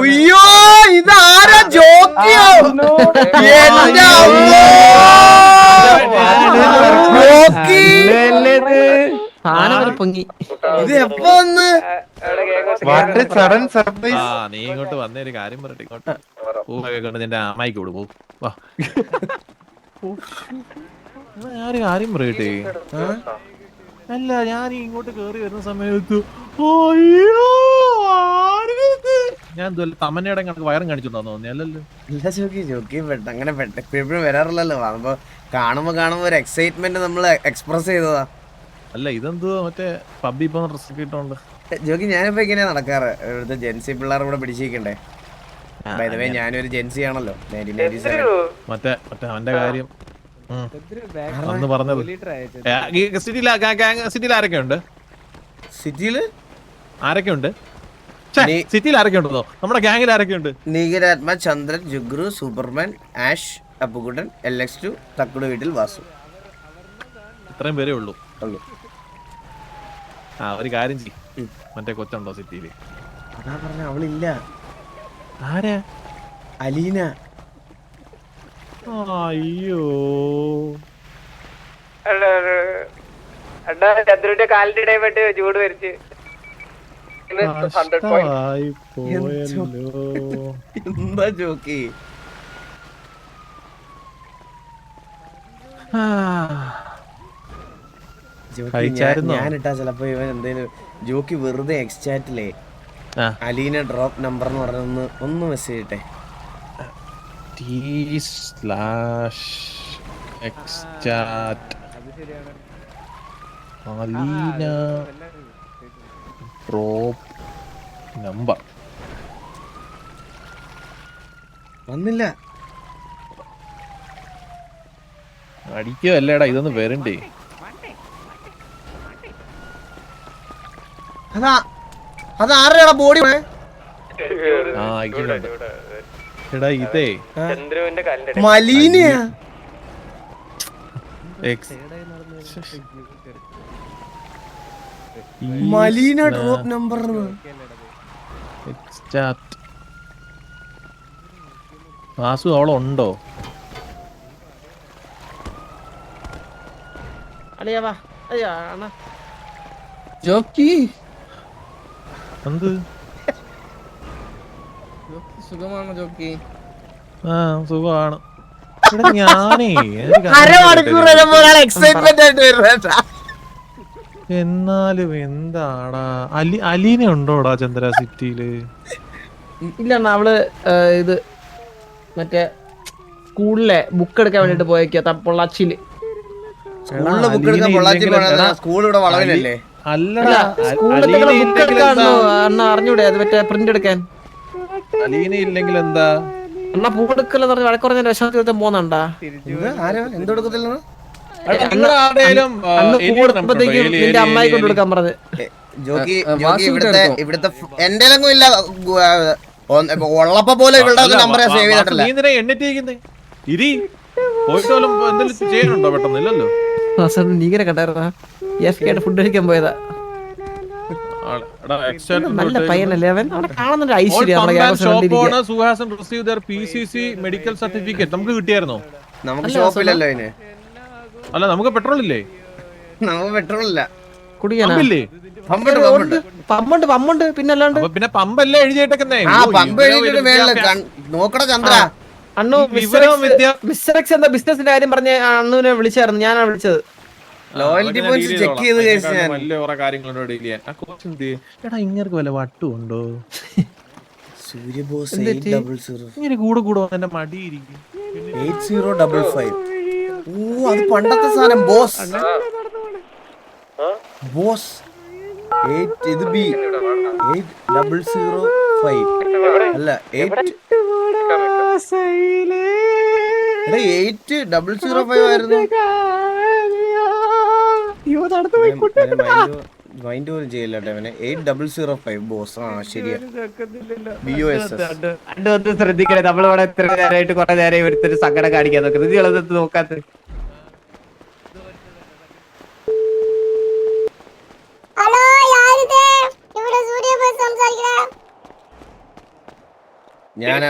ഉയ്യോ ഇതാരാ ജോക്കിയോ എന്റെ ജോക്കി ഇത് എപ്പോ വന്ന് നീ ഇങ്ങോട്ട് വന്നേ ഒരു കാര്യം പറയട്ടെ ഇങ്ങോട്ട് പൂവൊക്കെ കൊണ്ട് നിന്റെ അമ്മായിക്ക് വിടും വാ ഞാനൊരു കാര്യം പറയട്ടെ അല്ല ഞാൻ ഇങ്ങോട്ട് കേറി വരുന്ന സമയത്ത് ഞാൻ തമന്നയുടെ കണക്ക് വയറും കാണിച്ചോണ്ടാ തോന്നി അല്ലല്ലോ ഇല്ല ജോക്കി ജോക്കി അങ്ങനെ എപ്പോഴും വരാറില്ലല്ലോ അപ്പൊ കാണുമ്പോ ഒരു എക്സൈറ്റ്മെന്റ് നമ്മള് എക്സ്പ്രസ് ചെയ്തതാ. അല്ല ഇതെന്തോ മറ്റേ പബ്ബി ഇപ്പൊ ഡ്രസ് ഇട്ടോണ്ട് ജോക്കി ഞാനിപ്പോ ഇങ്ങനെയാ നടക്കാറ്. ഇവിടുത്തെ ജെൻസി പിള്ളേർ കൂടെ പിടിച്ചിരിക്കണ്ടേ. ഞാനൊരു ജെൻസി ആണല്ലോ. മറ്റേ അവന്റെ കാര്യം അന്ന് പറഞ്ഞത് സിറ്റിയിൽ ആരൊക്കെ ഉണ്ട്? സിറ്റിയിൽ ആരൊക്കെ ഉണ്ടോ? നമ്മുടെ ഗാംഗിൽ ആരൊക്കെ ഉണ്ട്? നീകരാത്മ, ചന്ദ്രൻ, ജുഗ്രു, സൂപ്പർമാൻ, ആഷ്, അപ്പുകുട്ടൻ, LX2, തക്കുട് വീട്ടിൽ വാസു. ഇത്രയും പേരേ ഉള്ളൂ. ഒരു കാര്യം ചെയ്യ്, മറ്റേ കൊച്ചുണ്ടോ സിറ്റിയില്? അതാ പറഞ്ഞ അവളില്ല. ആരാ? അലീന. അയ്യോ ചന്ദ്രന്റെ കാലിന്റെ ഇടയിൽപ്പെട്ട് ചൂട് വരച്ച് എന്താ ജോക്കി? ഞാനിട്ടാ ചിലപ്പോ ഇവൻ എന്തേലും ജോക്കി വെറുതെ എക്സ്ചാറ്റിലേ അലീന ഡ്രോപ്പ് നമ്പർ എന്ന് പറഞ്ഞ ഒന്ന് മെസ്സേജ് ഇട്ടെ. അലീന ഡ്രോപ്പ് നമ്പർ വന്നില്ല. അടിക്കോ അല്ലേടാ ഇതൊന്നും വരണ്ടേ? അതാരുടെ ബോഡി? എടാ ഇതേ മലീനയാ. Maleena drop number. വാസു അവളുണ്ടോ? ജോക്കി എന്ത് സുഖമാണോ ജോക്കി? സുഖമാണ്. ഞാനേ എന്നാലും എന്താടാ അലീന ഉണ്ടോടാ ചന്ദ്ര സിറ്റിയില്? ഇല്ല അവള് ഇത് മറ്റേ സ്കൂളിലെ ബുക്ക് എടുക്കാൻ വേണ്ടിട്ട് പോയേക്കാ പൊള്ളാച്ചിയില്. അറിഞ്ഞൂടെ അത് മറ്റേ പ്രിന്റ് എടുക്കാൻ. അലീന ഇല്ലെങ്കിൽ എന്താ എന്നാ പൂവെടുക്കലെന്ന് പറഞ്ഞ വഴക്കുറഞ്ഞ വിഷമത്തിൽ പോന്നുണ്ടാ? നിന്റെ അമ്മായി കൊണ്ട് കൊടുക്കാൻ പറഞ്ഞത്. ഇവിടുത്തെ എന്റെ ഇല്ല ഉള്ളപ്പോ പോലെ നമ്പർ സേവ് ചെയ്തിട്ടില്ല. നീങ്ങനെ കണ്ടായിരുന്നാ? ഫുഡ് കഴിക്കാൻ പോയതാ. നല്ല പയ്യനല്ലേ അവൻ? അവിടെ കാണുന്നുണ്ട് ഐശ്വര്യ. നമുക്ക് കിട്ടിയായിരുന്നോ? നമുക്ക് ഷോപ്പിലല്ലോ അതിന്. അല്ല നമുക്ക് പെട്രോൾ ഇല്ലേ? നമുക്ക് പെട്രോൾ ഇല്ല. കുടിക്കാനില്ലേ? പമ്പുണ്ട് പിന്നല്ലാണ്ട്. പിന്നെ പമ്പല്ലേ എഴുതിയിട്ടേക്കുന്നേ? നോക്കട ചന്ദ്ര. അണ്ണു മിസ്റ്റർ എക്സ് എന്താ ബിസിനസിന്റെ കാര്യം പറഞ്ഞ അണ്ണുവിനെ വിളിച്ചായിരുന്നു. ഞാനാ വിളിച്ചത്. ലോയൽറ്റി പോയിന്റ്സ് ചെക്ക് ചെയ്ത് ഇങ്ങനെ വല്ല വട്ടുണ്ടോ? സൂര്യബോസ് ഇങ്ങനെ കൂടെ എന്റെ മടിയിരിക്കും. 8055. അത് പണ്ടത്തെ സാധനം. ബോസ് ബോസ് 8 ഇത് ബി 8005 അല്ല 8005 ആയിരുന്നു. മൈൻഡ് പോലും ചെയ്യില്ലട്ടെ അവനെ. 8005 ബോസ്. ശരിയാ. ശ്രദ്ധിക്കണേ, നമ്മളിവിടെ എത്ര നേരമായിട്ട് കുറെ നേരം ഒരുത്തൊരു സങ്കടം കാണിക്കാൻ നോക്കുന്നത്. ഇത് നോക്കാത്ത ഹലോ, ഇവിടെ സൂര്യ ബോസ് സംസാരിക്കണേ. ഞാൻ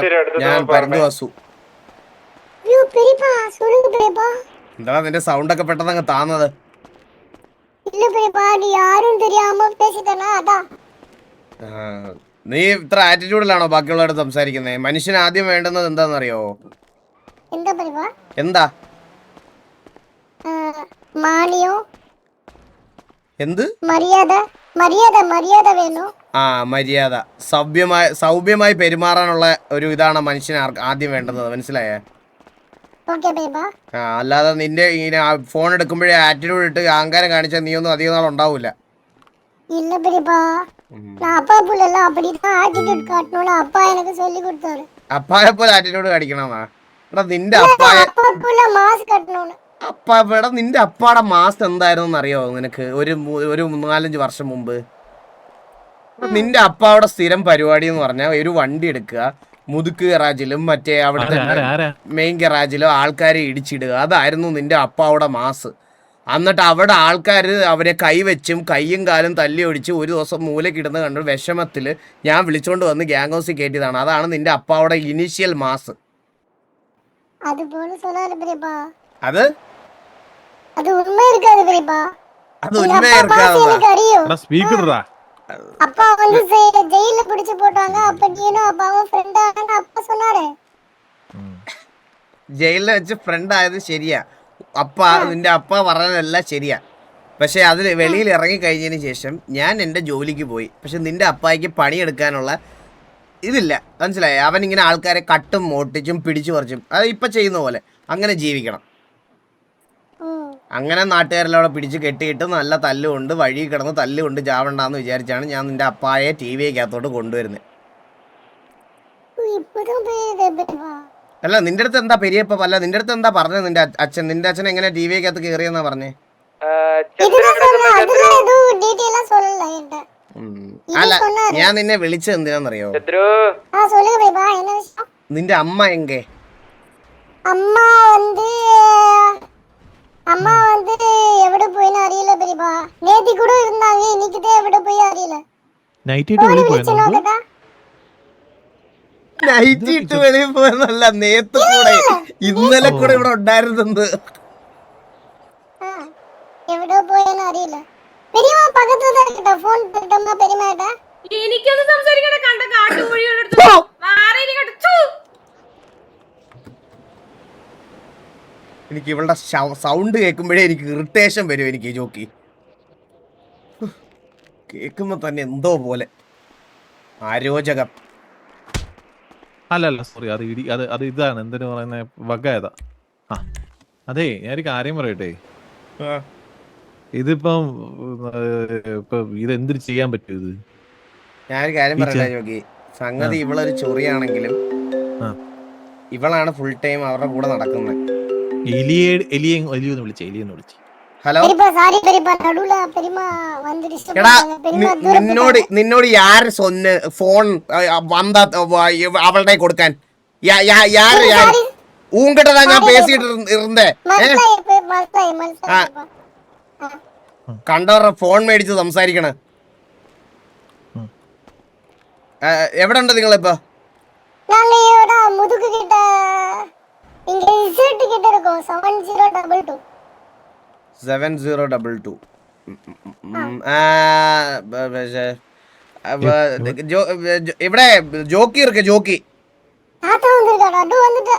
പരന്തു വാസു. എന്താ നിന്റെ സൗണ്ട് ഒക്കെ പെട്ടെന്ന് അങ്ങ് താന്നത്? നീ ഇത്ര ആറ്റിറ്റ്യൂഡിലാണോ ബാക്കിയുള്ളവരോട് സംസാരിക്കുന്നത്? മനുഷ്യന് ആദ്യം വേണ്ടുന്നത് എന്താണെന്നറിയോ? എന്താ? എന്ത് മര്യാദ? സൗമ്യമായി പെരുമാറാനുള്ള ഒരു ഇതാണ് മനുഷ്യന് ആദ്യം വേണ്ടുന്നത്, മനസ്സിലായേ? അല്ലാതെ നിന്റെ ഇങ്ങനെ ഫോൺ എടുക്കുമ്പോഴേ ആറ്റിറ്റ്യൂഡ് ഇട്ട് അഹങ്കാരം കാണിച്ചാൽ നീ ഒന്നും അധികം നാൾ ഉണ്ടാവൂല. അപ്പായെ പോലെ ആറ്റിറ്റ്യൂഡ് കാണിക്കണമെന്നാ? എടാ നിന്റെ നിന്റെ അപ്പാടെ മാസ് എന്തായിരുന്നു അറിയോ നിനക്ക്? ഒരു 4-5 വർഷം മുമ്പ് നിന്റെ അപ്പാവിടെ സ്ഥിരം പരിപാടി എന്ന് പറഞ്ഞാൽ ഒരു വണ്ടി എടുക്കുക, മുതുക്ക് ഗറാജിലും മറ്റേ അവിടുത്തെ മെയിൻ ഗറാജിലും ആൾക്കാരെ ഇടിച്ചിടുക. അതായിരുന്നു നിന്റെ അപ്പാവിടെ മാസ്. എന്നിട്ട് അവിടെ ആൾക്കാർ അവരെ കൈവച്ചും കയ്യും കാലും തല്ലി ഒടിച്ച് ഒരു ദിവസം മൂലക്കിടുന്ന കണ്ടു വിഷമത്തിൽ ഞാൻ വിളിച്ചോണ്ട് വന്ന് ഗ്യാങ് ഹൗസിൽ കയറ്റിയതാണ്. അതാണ് നിന്റെ അപ്പാവിടെ ഇനീഷ്യൽ മാസ്. അത് ജയിലിൽ വെച്ച് ഫ്രണ്ട് ആയത് ശരിയാ. നിന്റെ അപ്പ പറഞ്ഞതെല്ലാം ശരിയാ. പക്ഷെ അതിൽ വെളിയിൽ ഇറങ്ങി കഴിഞ്ഞതിന് ശേഷം ഞാൻ എൻ്റെ ജോലിക്ക് പോയി. പക്ഷെ നിന്റെ അപ്പായിക്ക് പണിയെടുക്കാനുള്ള ഇതില്ല, മനസ്സിലായി? അവൻ ഇങ്ങനെ ആൾക്കാരെ കട്ടും മോട്ടിച്ചും പിടിച്ചു പറിച്ചും അത് ഇപ്പൊ ചെയ്യുന്ന പോലെ അങ്ങനെ ജീവിക്കണം. അങ്ങനെ നാട്ടുകാരെല്ലാം അവിടെ പിടിച്ച് കെട്ടിയിട്ട് നല്ല തല്ലുകൊണ്ട് വഴി കിടന്ന് തല്ലുകൊണ്ട് ചാവണ്ടെന്ന് വിചാരിച്ചാണ് ഞാൻ നിന്റെ അപ്പായെ TV-ക്കകത്തോട്ട് കൊണ്ടുവരുന്നത്. അല്ല നിന്റെ അടുത്ത് എന്താ പെരിയപ്പ? അല്ല നിന്റെ അടുത്ത് എന്താ പറഞ്ഞത് നിന്റെ അച്ഛൻ? നിന്റെ അച്ഛൻ എങ്ങനെ TV-ക്കകത്ത് കയറിയെന്നാ പറഞ്ഞേ? അല്ല ഞാൻ നിന്നെ വിളിച്ചത് എന്തിനാന്നറിയോ? നിന്റെ അമ്മ എങ്കേ? அம்மா வந்து எവിടെ போயின்னு அறியல பெரியப்பா. நேத்தி கூட இருந்தாங்க, இன்னைக்குதே எവിടെ போய் அறியல. നൈറ്റ് ഇട്ട് വെളിയിൽ പോയെന്നോ? നൈറ്റ് ഇട്ട് വെളിയിൽ പോയെന്നല്ല, നേരത്തെ കൂടെ ഇന്നലെ കൂടെ ഇവിടെ ഉണ്ടായിരുന്നത്. എവിടെ പോയെന്ന് അറിയില്ല. പെரியമ്മ പക്കத்துல தான் இருக்கட்ட. ഫോൺ തരട്ടമ്മ പെரியമ്മേട്ടാ. എനിക്കൊന്ന് സംസാരിക്കണ്ട. കണ്ട കാട്ടുകോഴിയുടെ അടുത്ത് മാറി കടച്ചു. എനിക്ക് ഇവളുടെ സൗണ്ട് കേൾക്കുമ്പോഴേ എനിക്ക് ഇറിറ്റേഷൻ വരും. എനിക്ക് ജോക്കി കേൾക്കുമ്പോ തന്നെ എന്തോ പോലെ ആരോചകം. അല്ല സോറി, അത് ഇതാണ് എന്തിനു പറയുന്ന വകയതാ. അതെ ഞാനൊരു കാര്യം പറയട്ടെ. ഇതിപ്പം ഇതെന്തിനു ചെയ്യാൻ പറ്റും? ഇത് ഞാനൊരു കാര്യം പറയട്ടെ ജോക്കി, സംഗതി ഇവളൊരു ചൊറിയാണെങ്കിലും ഇവളാണ് ഫുൾ ടൈം അവരുടെ കൂടെ നടക്കുന്നത്. ഹലോ, നിന്നോട് യാര് സൊന്ന് ഫോൺ അവളുടെ കൊടുക്കാൻ? ഊങ്കിട്ടതാ ഞാൻ പേസിട്ട് ഇരുന്നേ. കണ്ടവരുടെ ഫോൺ മേടിച്ച് സംസാരിക്കണ. എവിടെ ഉണ്ട് നിങ്ങളിപ്പോ? முதுகு கிட்ட இங்க இசட் கிட்ட இருக்கும். 7022 7022. ഇവിടെ ജോക്കി ഇருக்கு. ജോക്കി தாத்தா வந்திருக்காடா. அது வந்துட்ட.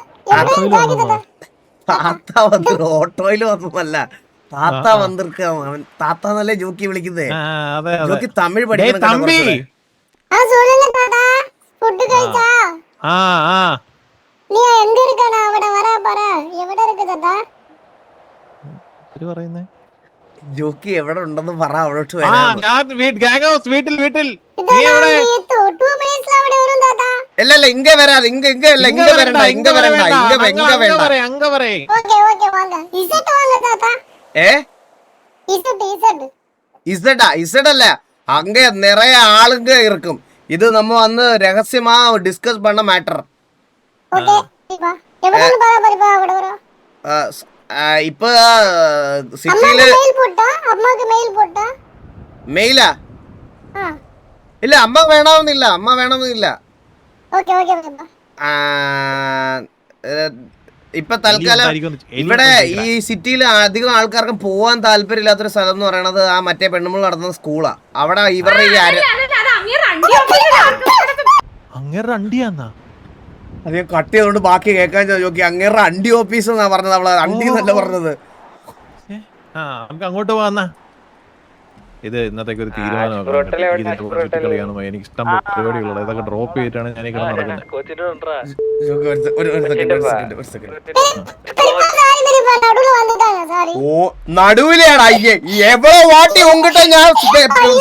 താത്ത വന്ന് ഓട്ടോയില് വന്നതല്ല, താത്ത വന്നിരിക്ക. അവൻ താത്താന്നല്ലേ ജോക്കി വിളിക്കുന്നേ. ജോക്കി തമിഴ് പഠിക്കണം. சொல்லுங்க தாத்தா. ஃபுட் കഴിച്ചാ? നീ എங்க இருக்கണ? അവിടെ വരാ പറ. എവിടെ ഇருக்கு താത്താ? പറയുന്നേ ജോക്കി എവിടെ ഉണ്ടെന്ന് പറ, അവിടോട്ട് വരാം. இல்ல இங்க வராது. இங்க இல்ல, இங்க வரണ്ട. இங்க வரണ്ട. இங்க வேണ്ട. அங்க வரே. ஓகே ஓகே வாங்க. இசட் வாங்க தாத்தா. இசட் இசட் அல்ல, அங்க நிறைய ஆளுங்க இருக்கும். இது நம்ம வந்து ரகசியமா டிஸ்கஸ் பண்ண மேட்டர். ஓகே வா. எவ்வளவு பாரா பரிபா அவட வர. இப்ப சிட்டில மெயில் போட்டா, அம்மாக்கு மெயில் போட்டா. மெயிலா? இல்ல, அம்மா வேണമെന്നില്ല. Okay okay പെരിപ്പ. ഇപ്പൊ തൽക്കാലം ഇവിടെ ഈ സിറ്റിയിൽ അധികം ആൾക്കാർക്ക് പോവാൻ താല്പര്യമില്ലാത്തൊരു സ്ഥലം എന്ന് പറയുന്നത് ആ മറ്റേ പെണ്ണുമ്പോൾ നടന്ന സ്കൂളാ. അവിടെ ഇവരുടെ ഈ അങ്ങനെ അണ്ടിയാന്നാ അത് ഞാൻ കട്ട് ചെയ്തോണ്ട് ബാക്കി കേൾക്കാൻ ചോദിക്കി. അങ്ങേറെ അണ്ടി ഓഫീസ് എന്നാ പറഞ്ഞത്. അവള് അണ്ടി എന്നല്ല പറഞ്ഞത്. നമുക്ക് അങ്ങോട്ട് പോവാന്നാ. ഇത് ഇന്നത്തേക്ക് ഒരു തീരുമാനമാണ്. എനിക്ക് ഇഷ്ടം പരിപാടികളുള്ളത്. ഇതൊക്കെ ഡ്രോപ്പ് ചെയ്തിട്ടാണ് ഞാൻ ഈ നടക്കുന്നത്. ഓ നടുവിലേടാ എവളോ വാട്ടി ഉങ്കിട്ട് ഞാൻ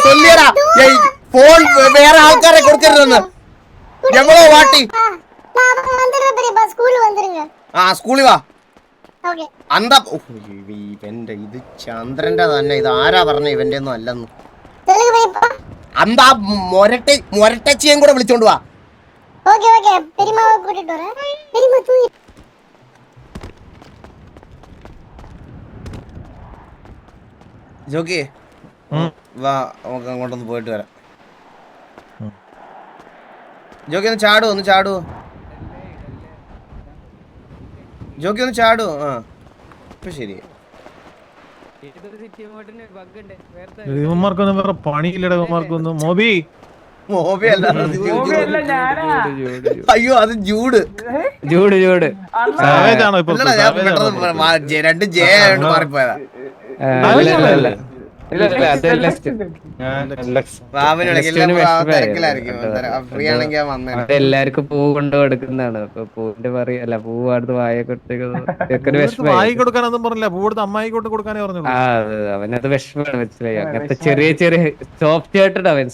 ചൊല്ലിയടാ ഫോൺ വേറെ ആൾക്കാരെ കൊടുക്കരുതെന്ന്. എവളോ വാട്ടി ആ സ്കൂളിൽ വാ. അന്താ ഇവന്റെ ഇത് ചന്ദ്രന്റെ തന്നെ. ഇത് ആരാ പറഞ്ഞ ഇവന്റെ ഒന്നും അല്ലെന്ന്. അന്താ മൊരട്ടച്ചിയും കൂടെ വിളിച്ചോണ്ട് വാ. ജോക്കി വാ നമുക്ക് അങ്ങോട്ടൊന്ന് പോയിട്ട് വരാം. ജോക്കി ഒന്ന് ചാടുവോ? ഒന്ന് ചാടുവോ ജോക്കി? ഒന്ന് ചാടുവോ? ആ ഇപ്പൊ ശരി. ഇവന്മാർക്കൊന്നും വേറെ പണിയില്ലട. ഇവന്മാർക്കൊന്നും മോബി അല്ല. അയ്യോ അത് ജൂഡ് സാവേജാണോ ഇപ്പൊ? ഞാൻ പെട്ടെന്ന് 2 ജെ ആയോണ്ട് മാറിപ്പോയതാ. എല്ലാവർക്കും പൂ കൊണ്ട് കൊടുക്കുന്നതാണ്. അപ്പൊ പൂവിന്റെ പറയല്ല, പൂവ് അടുത്ത് വായ വായി കൊടുക്കാനൊന്നും പറഞ്ഞില്ല. പൂ കൊടുത്ത് അമ്മായി കൊണ്ട് കൊടുക്കാനേ പറഞ്ഞു. അവനത് വിഷമാണ്, മനസ്സിലായി. അങ്ങനത്തെ ചെറിയ ചെറിയ സോഫ്റ്റ് ഹേർട്ടഡ് അവൻ.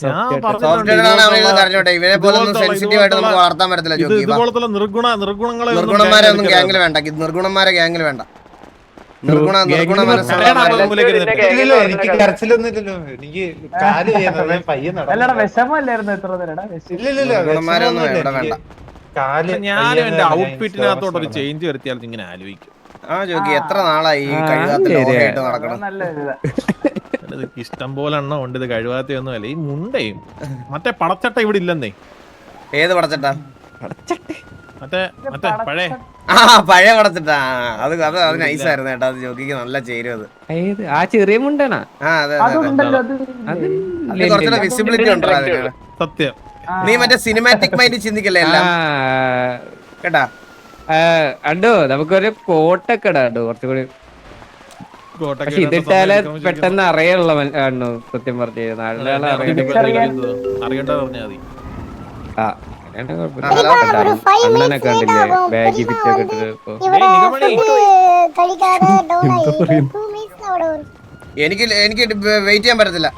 വളർത്താൻ പറ്റത്തില്ല. ഇതുപോലത്തുള്ള നിർഗുണങ്ങളെ നിർഗുണന്മാരെ ഒന്നും ഗ്യാങ്ങിൽ വേണ്ട. നിർഗുണന്മാരെ ഗ്യാങ്ങിൽ വേണ്ട. നിർഗുണ മനസ്സുള്ള എനിക്ക് കരച്ചിലൊന്നും ഇല്ലല്ലോ. എനിക്ക് കാല് ഞാനും എന്റെ ഔട്ട്ഫിറ്റിനകത്തോട്ട് ഒരു ചേഞ്ച് വരുത്തിയാൽ ഇങ്ങനെ ആലോചിക്കും. ആ ജോക്കി എത്ര നാളായി ഈ കഴിവാത്ത നടക്കണം. ഇഷ്ടം പോലെ എണ്ണം ഉണ്ട്. ഇത് കഴിവാത്തൊന്നും അല്ല. ഈ മുണ്ടയും മറ്റേ പടച്ചട്ട ഇവിടെ ഇല്ലെന്നേ. ഏത് പടച്ചട്ട? മറ്റേ പഴയ പഴയ പടച്ചട്ടാ. അത് നൈസായിരുന്നു കേട്ടോ. അത് ജോക്കിക്ക് നല്ല ചേരും. അത് ആ ചെറിയ മുണ്ടാണ്. കുറച്ചുകൂടെ വിസിബിലിറ്റി ഉണ്ടോ അതിന്? സത്യം. നീ മറ്റേ സിനിമാറ്റിക് മൈൻഡ് ചിന്തിക്കല്ലേ എല്ലാം കേട്ടാ. അണ്ടോ നമുക്കൊരു കോട്ടൊക്കെ ഇടാണ്ടോ കുറച്ചുകൂടി. പക്ഷെ ഇതിട്ടാല് പെട്ടെന്ന് അറിയാനുള്ള ആണോ സത്യം പറഞ്ഞു. നാളെ അറിയണ്ട പറഞ്ഞാൽ മതി. ആ അണ്ണനെ കണ്ടില്ലേ ബാഗി പിറ്റൊക്കെ എനിക്ക് വെയിറ്റ് ചെയ്യാൻ പറ്റത്തില്ല.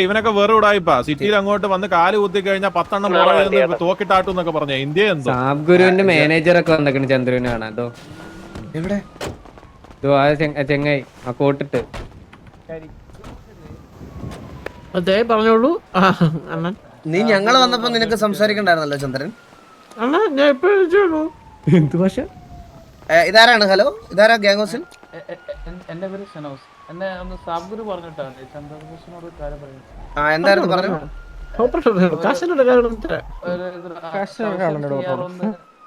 ഇവനൊക്കെ വേറെ ഉടായിപ്പാ. സിറ്റിയിൽ അങ്ങോട്ട് വന്ന് കാല് കുത്തി കഴിഞ്ഞാൽ 10 എണ്ണം തോക്കിട്ടാട്ടു എന്നൊക്കെ പറഞ്ഞ ഇന്ത്യ. സാബ് ഗുരുവിന്റെ മാനേജർ ഒക്കെ വന്നേക്കണ് ചന്ദ്രനെ കാണാൻ. അതോ എവിടെ ചെങ്ങായി ആ കോട്ടിട്ട് അതെ പറഞ്ഞോളൂ. നീ ഞങ്ങള് വന്നപ്പോ നിനക്ക് സംസാരിക്കണ്ടായിരുന്നല്ലോ ചന്ദ്രൻ. ഞാൻ എപ്പോഴും എന്ത് ഭാഷ? ഇതാരാണ്? ഹലോ, ഇതാരാ ഗ്യാങ്സിൽ? എന്റെ പേര് ഷനോസ്. എന്നെ ഒന്ന് സാബ് ഗുരു പറഞ്ഞിട്ടാണ് ചന്ദ്രകൃഷ്ണനോട് കാര്യം പറയുന്നത്. എന്തായിരുന്നു പറഞ്ഞു?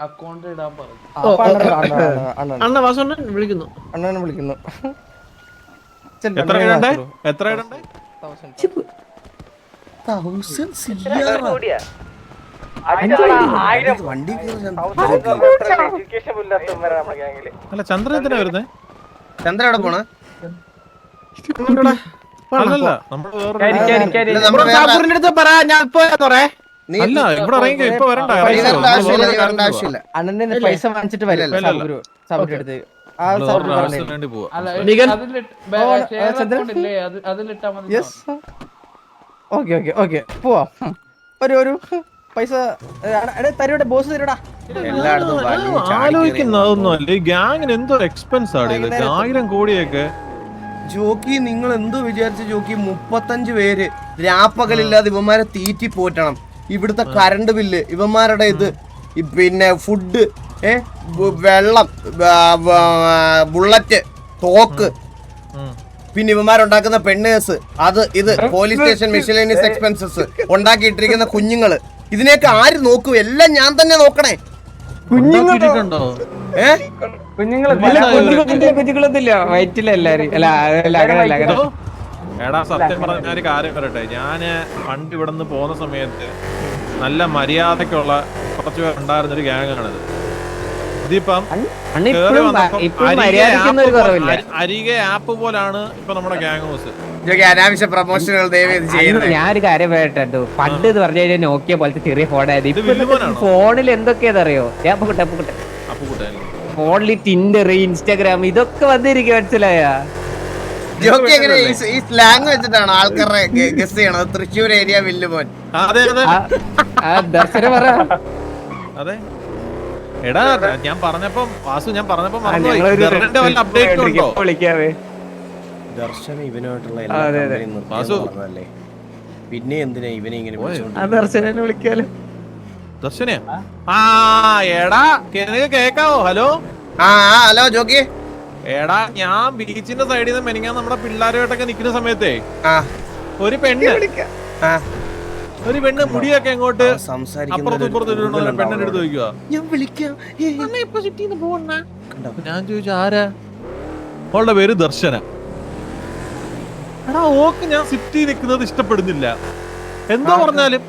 അക്കൗണ്ട് ഇടാൻ പറഞ്ഞു. അണ്ണ വാസണ്ണൻ വിളിക്കുന്നു. അണ്ണനെ വിളിക്കുന്നു. എത്ര ഇടണ്ടേ? എത്ര ഇടണ്ടേ? 1000 വണ്ടി അല്ല ചന്ദ്രൻ എന്തിനാ വരുന്നേ? ചന്ദ്രൻ എവിടെ പോണ? അല്ലല്ല നമ്മള് അല്ല ഇവിടെ ഇറങ്ങി ഇപ്പൊ വരണ്ട. ആവശ്യമില്ല. അണ്ണനെ പൈസ വാങ്ങിച്ചിട്ട് വരും വേണ്ടി പോവാ. അതിലിട്ടാ മതി. ഓക്കെ ഓക്കെ ഓക്കെ പോവാം. ഒരു പൈസ തരൂടെ ബോസ് തരൂടാ. ആലോചിക്കുന്നതൊന്നും അല്ല. ഈ ഗ്യാങ്ങിന് എന്തോ എക്സ്പെൻസ് ആണ് ഇത്. 1000 കോടിയൊക്കെ. ജോക്കി നിങ്ങൾ എന്തോ വിചാരിച്ച ജോക്കി? 35 പേര് രാപ്പകലില്ലാതെ ഇവന്മാരെ തീറ്റി പോറ്റണം. ഇവിടുത്തെ കറണ്ട് ബില്ല്, ഇവന്മാരുടെ ഇത്, പിന്നെ ഫുഡ്, വെള്ളം, ബുള്ളറ്റ്, തോക്ക്, പിന്നെ ഇവന്മാരുണ്ടാക്കുന്ന പെണ്ണേഴ്സ്, അത് ഇത് പോലീസ് സ്റ്റേഷൻ മിഷലേനിയസ് എക്സ്പെൻസസ്, ഉണ്ടാക്കിയിട്ടിരിക്കുന്ന കുഞ്ഞുങ്ങള്, ഇതിനെയൊക്കെ ആര് നോക്കും? എല്ലാം ഞാൻ തന്നെ നോക്കണേ. കുഞ്ഞുങ്ങളുണ്ടോ? കുഞ്ഞുങ്ങളൊന്നുമില്ല വയറ്റിലെല്ലാരും അല്ല അങ്ങനല്ല അങ്ങനെ. എടാ സത്യം പറഞ്ഞ ഞാനൊരു കാര്യം പറയട്ടെ, ഞാന് പണ്ട് ഇവിടെ നിന്ന് പോകുന്ന സമയത്ത് നല്ല മര്യാദക്കുള്ള കുറച്ച് പേർ ഉണ്ടായിരുന്നൊരു ഗ്യാങ് ആണിത്. ഇതിപ്പം അരികെ ആപ്പ് പോലാണ് ഇപ്പൊ നമ്മുടെ ഗ്യാങ് ഹൗസ്. അനാവശ്യ പ്രൊമോഷനുകൾ ഞാനൊരു കാര്യം പറയട്ടെ, പണ്ട് ഇത് പറഞ്ഞു കഴിഞ്ഞാൽ നോക്കിയ പോലത്തെ ചെറിയ ഫോണായിരുന്നു. ഫോണിൽ എന്തൊക്കെയാണെന്നറിയോ? ഞാൻ ഫോണിൽ ടിൻഡർ, ഇൻസ്റ്റാഗ്രാം ഇതൊക്കെ വന്നിരിക്കും, മനസ്സിലായ? ജോക്കി എങ്ങനെ ഈ സ്ലാങ് വെച്ചിട്ടാണ് ആൾക്കാരെ ഗസ് ചെയ്യണത്? തൃശ്ശൂർ ഏരിയ വില്ലുമോൻ. ദർശന പറ. അതെ എടാ, ഞാൻ പറഞ്ഞപ്പോ വിളിക്കാവേ. ദർശന ഇവനായിട്ടുള്ള എല്ലാ പിന്നെ എന്തിനാ ഇവനെ ഇങ്ങനെ ദർശനെ വിളിക്കാലോ? ദർശന എടാ കേക്കാവോ? Hello hello jockey. എടാ ഞാൻ ബീച്ചിന്റെ സൈഡിൽ നിന്ന് മെനിങ്ങാൻ നമ്മുടെ പിള്ളേരുമായിട്ടൊക്കെ നിക്കുന്ന സമയത്തേ ഒരു പെണ്ണ് മുടിയൊക്കെ എങ്ങോട്ട് അപ്പുറത്തും ഇപ്പുറത്തും പെണ്ണിന്റെ അടുത്ത് ചോദിക്കുക, ഞാൻ ചോദിച്ചു ആരാ? അവളുടെ പേര് ദർശന. എടാ ഓക്ക് ഞാൻ സിറ്റി നിൽക്കുന്നത് ഇഷ്ടപ്പെടുന്നില്ല, എന്തോ പറഞ്ഞാലും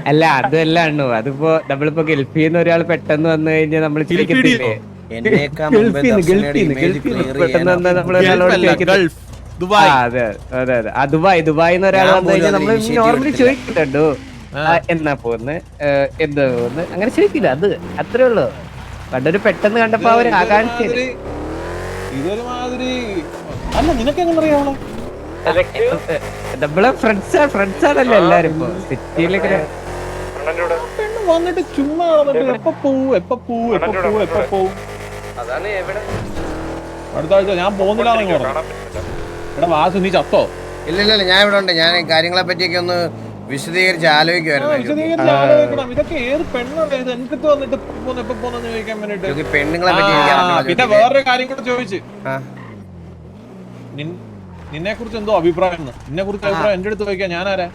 അല്ല അതല്ല അണ്ണു, അതിപ്പോ നമ്മളിപ്പോ ഗൾഫിൽ നിന്ന് ഒരാൾ പെട്ടെന്ന് വന്നു കഴിഞ്ഞാൽ നമ്മൾ ചിരിക്കത്തില്ലേ? ദുബായ് ഒരാൾ വന്നു കഴിഞ്ഞാൽ നമ്മള് നോർമലി ചോദിക്കുന്നുണ്ടോ എന്നാ പോന്ന്, എന്താ പോന്ന്, അങ്ങനെ ചോദിക്കില്ല. അത് അത്രേ ഉള്ളു. പണ്ടൊരു പെട്ടെന്ന് കണ്ടപ്പോ അവര് ആകാംക്ഷ. നമ്മളെ ഫ്രണ്ട്സാണല്ലോ എല്ലാരും ഇപ്പൊ സിറ്റിയിലൊക്കെ വന്നിട്ട് ചുമ്മാ എപ്പ പോവും അടുത്ത ആഴ്ച ഞാൻ പോകുന്നില്ല. എടാ വാസു നീ ചത്തോ? ഇല്ല ഞാൻ ഇവിടെ ഉണ്ട്. ഞാൻ കാര്യങ്ങളെ പറ്റിയൊക്കെ ഒന്ന് വിശദീകരിച്ച് ആലോചിക്കുവായിരുന്നു. ഇതൊക്കെ ഏത് പെണ്ണാണ് ഇത് എനിക്കത്ത് വന്നിട്ട് എപ്പോ പോന്നെന്ന് ചോദിക്കാൻ വേണ്ടിട്ട്. പെണ്ണുങ്ങളെ പറ്റി പിന്നെ വേറൊരു കാര്യം കൂടെ ചോദിച്ചു, നിന്നെ കുറിച്ച് എന്തോ അഭിപ്രായം? നിന്നെ കുറിച്ച് അഭിപ്രായം എന്റെ അടുത്ത് ചോദിക്കാൻ ഞാനാരാ?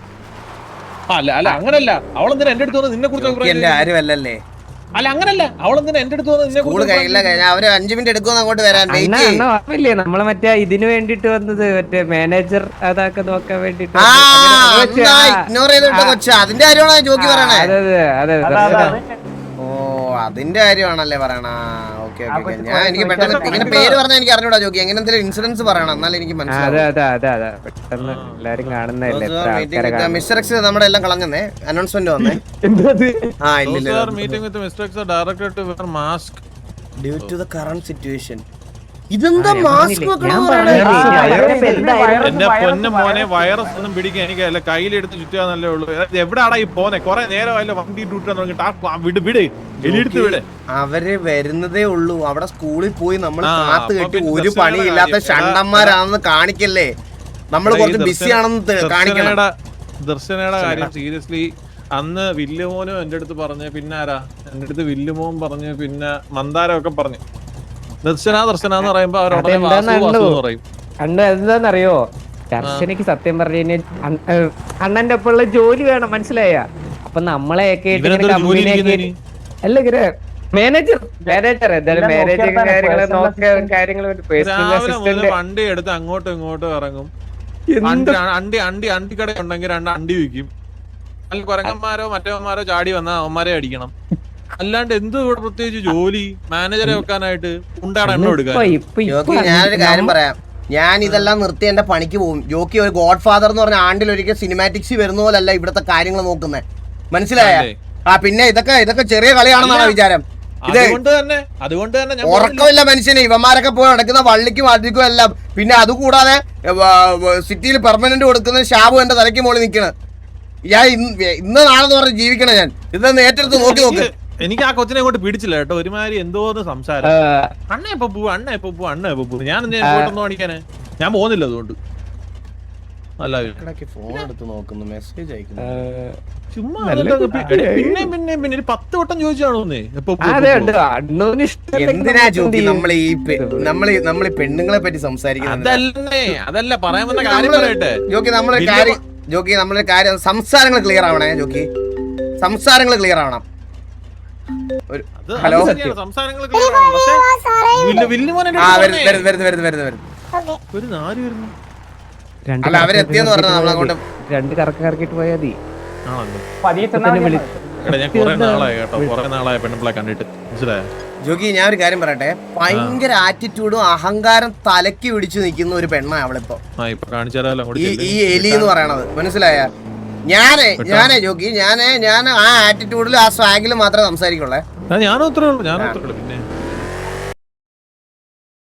അല്ല അങ്ങനല്ല, അവളെന്തിനാ എന്റെ അടുത്ത് വന്ന് നിന്നെ കുറിച്ച് അഭിപ്രായം? ആരും അല്ലല്ലേ? അല്ല അങ്ങനല്ല, അവളെന്തിനാ എന്റെ അടുത്ത് വന്ന് നിന്നെ കുറിച്ച്? അവര് 5 മിനിറ്റ് എടുക്കും അങ്ങോട്ട് വരാൻ. നമ്മളെ മറ്റേ ഇതിന് വേണ്ടിട്ട് വന്നത്, മറ്റേ മാനേജർ അതൊക്കെ നോക്കാൻ വേണ്ടിട്ട്. ഇഗ്നോർ ചെയ്തിട്ട് കൊച്ചാ, അതിന്റെ കാര്യമാണോ ജോക്കി പറയണേ? അതെ ഓ അതിന്റെ കാര്യമാണല്ലേ പറയണ? ഓക്കെ ഞാൻ എനിക്ക് പെട്ടെന്ന് ഇങ്ങനെ പേര് പറഞ്ഞാൽ എനിക്ക് അറിഞ്ഞൂടാ ജോക്കി. എങ്ങനെ എന്തെങ്കിലും ഇൻസിഡൻസ് പറയണം എന്നാലും എനിക്ക് മനസ്സിലാവും. പെട്ടെന്ന് എല്ലാരും കാണുന്നതല്ലേ. മിസ്റ്റർ എക്സ് നമ്മുടെ എല്ലാം കളഞ്ഞേ അനൗൺസ്മെന്റ് വന്നേ. Meeting with mister x director to wear mask due to the current situation. ഇതെന്താ മാസ്ക് എന്റെ പൊന്നു മോനെ, വൈറസ് ഒന്നും പിടിക്കാൻ എനിക്ക് അല്ല, കയ്യിലെടുത്ത് ചുറ്റാന്നല്ലേ ഉള്ളൂ. എവിടാടാ ഈ പോന്നെ? കൊറേ നേരമല്ല വണ്ടി വിട്. അവര് വരുന്നതേ ഉള്ളൂ. അവിടെ സ്കൂളിൽ പോയി നമ്മൾ കാത്തു കെട്ടി ഒരു പണിയില്ലാത്ത ഷണ്ടന്മാരാണെന്ന് കാണിക്കല്ലേ? നമ്മൾ കുറച്ച് ബിസി ആണെന്ന് കാണിക്കണം. ദർശനയുടെ കാര്യം സീരിയസ്ലി അന്ന് വില്ലുമോനും എന്റെ അടുത്ത് പറഞ്ഞു, പിന്നെ ആരാ എന്റെ അടുത്ത് വില്ലുമോൻ പറഞ്ഞു, പിന്നെ മന്ദാരം ഒക്കെ പറഞ്ഞു. ദർശന എന്ന് പറയുമ്പോ എന്താന്നറിയോ? ദർശനക്ക് സത്യം പറഞ്ഞു കഴിഞ്ഞാൽ അണ്ണന്റെ ഒപ്പമുള്ള ജോലി വേണം, മനസ്സിലായ? അപ്പൊ നമ്മളെയൊക്കെ അല്ല ഇങ്ങനെ മാനേജർ എന്തായാലും മാനേജിങ് കാര്യങ്ങള് നോക്കാൻ കാര്യങ്ങൾ വണ്ടി എടുത്ത് അങ്ങോട്ടും ഇങ്ങോട്ടും ഇറങ്ങും. അണ്ടി കട ഉണ്ടെങ്കിൽ 2 അണ്ടി വിൽക്കും. അല്ല കുരങ്ങന്മാരോ മറ്റവന്മാരോ ചാടി വന്നാൽ അവന്മാരെ അടിക്കണം. അല്ലാണ്ട് എന്ത് ഇവിടെ പ്രത്യേകിച്ച് ജോലി? മാനേജറെ വെക്കാനായിട്ട് ഉണ്ടാണ് എണ്ണ എടുക്കാൻ. ഞാനൊരു കാര്യം പറയാം, ഞാൻ ഇതെല്ലാം നിർത്തി എന്റെ പണിക്ക് പോകും. ജോക്കി ഒരു ഗോഡ് ഫാദർ എന്ന് പറഞ്ഞ ആണ്ടിൽ ഒരിക്കൽ സിനിമാറ്റിക്സ് വരുന്ന പോലല്ല ഇവിടത്തെ കാര്യങ്ങൾ നോക്കുന്നത്, മനസ്സിലായ? പിന്നെ ഇതൊക്കെ ചെറിയ കളിയാണെന്നാണ് വിചാരം. അതുകൊണ്ട് തന്നെ ഉറക്കമില്ല മനുഷ്യന്. ഇവന്മാരൊക്കെ പോയി നടക്കുന്ന വള്ളിക്കും അധികം എല്ലാം. പിന്നെ അതുകൂടാതെ സിറ്റിയിൽ പെർമനന്റ് കൊടുക്കുന്ന ഷാബു എന്റെ തലയ്ക്ക് മുകളിൽ നിൽക്കണ. ഞാൻ ഇന്ന് നാളെന്ന് പറഞ്ഞ് ജീവിക്കണം. ഞാൻ ഇതൊന്ന് ഏറ്റെടുത്ത് നോക്ക്. എനിക്ക് ആ കൊച്ചിനെ അങ്ങോട്ട് പിടിച്ചില്ല കേട്ടോ. ഒരുമാതിരി എന്തോന്ന് സംസാരം. അണ്ണ എപ്പോ പോവും. ഞാൻ പോയിട്ടൊന്നും കാണിക്കാന് ഞാൻ പോകുന്നില്ല. അതുകൊണ്ട് അല്ല ഇടയ്ക്ക് ഫോൺ എടുത്ത് നോക്കുന്നു, മെസ്സേജ് അയക്കുന്നു. ചുമ്മാ നല്ല അതൊക്കെ കുട്ടിയായി. പിന്നെ ഒരു 10 വട്ടം ചോദിച്ചാണോന്നേ അതെ ഉണ്ട് അണ്ണൂന് ഇഷ്ടം എന്തിനാ ജോക്കി നമ്മളീ പെണ്ണുങ്ങളെ പറ്റി സംസാരിക്കുന്നത്? അതല്ല പറയാൻ വന്ന കാര്യം പറയട്ടെ. ജോക്കി നമ്മളൊരു കാര്യം, സംസാരങ്ങൾ ക്ലിയർ ആവണേ ജോക്കി, സംസാരങ്ങൾ ക്ലിയർ ആവണം. ഹലോ, സംസാരങ്ങൾ സാറേ ഓക്കെ ഒരു നാല് വരുന്നു. അല്ല അവരെത്തിയെന്ന് പറഞ്ഞാൽ നമ്മളങ്ങോട്ട് രണ്ട് കറക്കിട്ട് പോയാ മതി. ഞാൻ കൊറേ നാളായി കേട്ടോ, കൊറേ നാളായി പെണ്ണുമ്പിളെ കണ്ടിട്ട്, മനസ്സിലായോ? ജോക്കി ഞാൻ ഒരു കാര്യം പറയട്ടെ, ഭയങ്കര ആറ്റിറ്റ്യൂഡും അഹങ്കാരം തലക്കി പിടിച്ചു നിൽക്കുന്ന ഒരു പെണ്ണാ അവളിപ്പോ. ഇപ്പൊ കാണിച്ചാലോ ഈ എലി എന്ന് പറയണത്, മനസ്സിലായ? ഞാനേ ജോക്കി ഞാൻ ആ ആറ്റിറ്റ്യൂഡിലും ആ സ്വാഗിലും മാത്രമേ സംസാരിക്കുള്ളേ. ഞാനും അത്രേ ഉള്ളൂ.